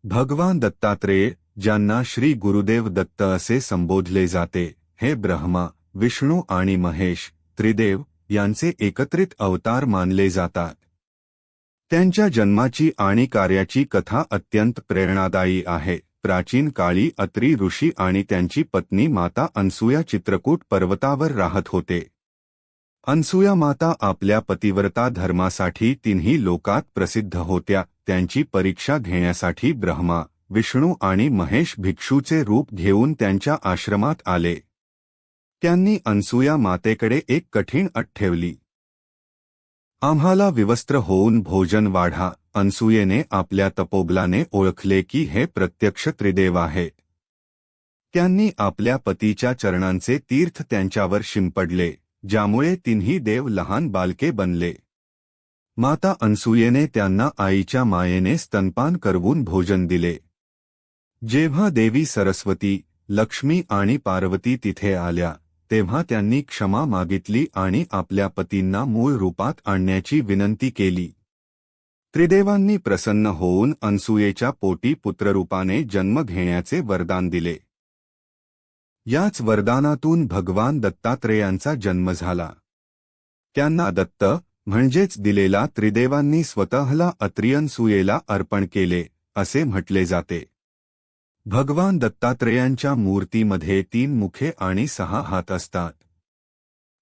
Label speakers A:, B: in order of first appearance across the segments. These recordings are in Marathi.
A: भगवान दत्तात्रेय, ज्यांना श्री गुरुदेव दत्त असे संबोधले जाते, हे ब्रह्मा, विष्णू आणि महेश, त्रिदेव यांचे एकत्रित अवतार मानले जातात. त्यांच्या जन्माची आणि कार्याची कथा अत्यंत प्रेरणादायी आहे. प्राचीन काळी अत्री ऋषी आणि त्यांची पत्नी माता अनसूया चित्रकूट पर्वतावर राहत होते. अनसूया माता आपल्या पतिव्रता धर्मासाठी तिन्ही लोकात प्रसिद्ध होत्या. त्यांची परीक्षा घेण्यासाठी ब्रह्मा, विष्णू आणि महेश भिक्षूचे रूप घेऊन त्यांच्या आश्रमात आले. त्यांनी अनसूया मातेकडे एक कठीण अट ठेवली. आम्हाला विवस्त्र होऊन भोजन वाढा. अनसूयेने आपल्या तपोबलाने ओळखले की हे प्रत्यक्ष त्रिदेव आहेत. त्यांनी आपल्या पतीच्या चरणांचे तीर्थ त्यांच्यावर शिंपडले, ज्यामुळे तिन्ही देव लहान बालके बनले. माता अनसूयेने त्यांना आईच्या मायेने स्तनपान करवून भोजन दिले. जेव्हा देवी सरस्वती, लक्ष्मी आणि पार्वती तिथे आल्या, तेव्हा त्यांनी क्षमा मागितली आणि आपल्या पतींना मूळ रूपात आणण्याची विनंती केली. त्रिदेवांनी प्रसन्न होऊन अनसूयेच्या पोटी पुत्ररूपाने जन्म घेण्याचे वरदान दिले. याच वरदानातून भगवान दत्तात्रेयांचा जन्म झाला. त्यांना दत्त म्हणजेच दिलेला त्रिदेवांनी स्वतःला अत्री अनसूयेला अर्पण केले, असे म्हटले जाते. भगवान दत्तात्रेयांच्या मूर्तीमध्ये 3 मुखे आणि 6 हात असतात.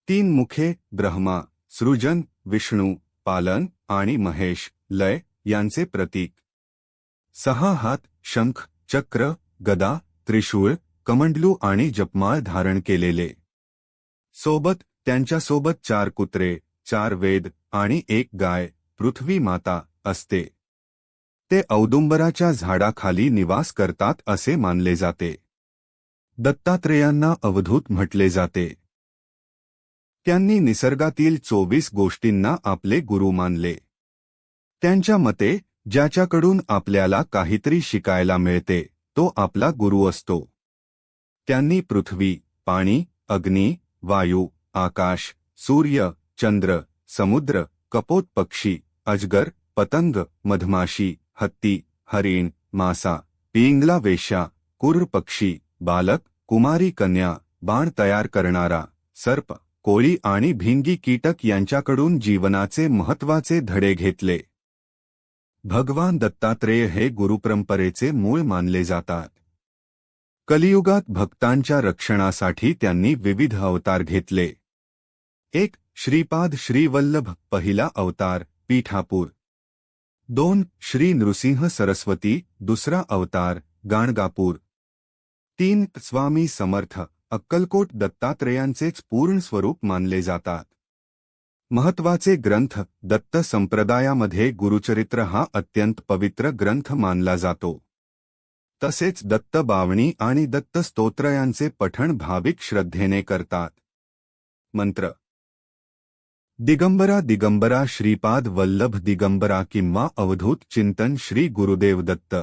A: 3 मुखे ब्रह्मा, सृजन, विष्णू, पालन आणि महेश, लय यांचे प्रतीक. 6 हात शंख, चक्र, गदा, त्रिशूळ, कमंडलू आणि जपमाळ धारण केलेले. सोबत त्यांच्यासोबत 4 कुत्रे, 4 वेद आणि 1 गाय, पृथ्वी माता, असते. ते औदुंबराच्या झाडाखाली निवास करतात असे मानले जाते. दत्तात्रेयांना अवधूत म्हटले जाते. त्यांनी निसर्गातील 24 गोष्टींना आपले गुरु मानले. त्यांच्या मते ज्याच्याकडून आपल्याला काहीतरी शिकायला मिळते, तो आपला गुरु असतो. त्यांनी पृथ्वी, पाणी, अग्नी, वायू, आकाश, सूर्य, चंद्र, समुद्र, कपोत पक्षी, अजगर, पतंग, मधमाशी, हत्ती, हरिण, मासा, पिंगला वेश्या, कुर्र पक्षी, बालक, कुमारी कन्या, बाण तयार करणारा, सर्प, कोळी आणि भिंगी कीटक यांच्याकडून जीवनाचे महत्त्वाचे धडे घेतले. भगवान दत्तात्रेय हे गुरुपरंपरेचे मूळ मानले जातात. कलियुगात भक्तांच्या रक्षणासाठी त्यांनी विविध अवतार घेतले. 1. श्रीपाद श्रीवल्लभ, पहिला अवतार, पीठापूर. 2. श्री नृसिंह सरस्वती, दुसरा अवतार, गाणगापूर. 3. स्वामी समर्थ, अक्कलकोट. दत्तात्रेयांचेच पूर्ण स्वरूप मानले जातात. महत्वाचे ग्रंथ. दत्त संप्रदायामध्ये गुरुचरित्र हा अत्यंत पवित्र ग्रंथ मानला जातो. तसेच दत्त बावणी आणि दत्त स्तोत्र यांचे पठण भाविक श्रद्धेने करतात. मंत्र. दिगंबरा दिगंबरा श्रीपाद वल्लभ दिगंबरा किंवा अवधूत चिंतन श्री गुरुदेव दत्त.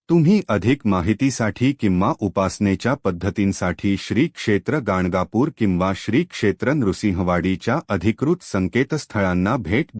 A: तुम्ही अधिक माहितीसाठी किंवा उपासनेच्या पद्धतींसाठी श्री क्षेत्र गाणगापूर किंवा श्री क्षेत्र नृसिंहवाडीच्या अधिकृत संकेतस्थळांना भेट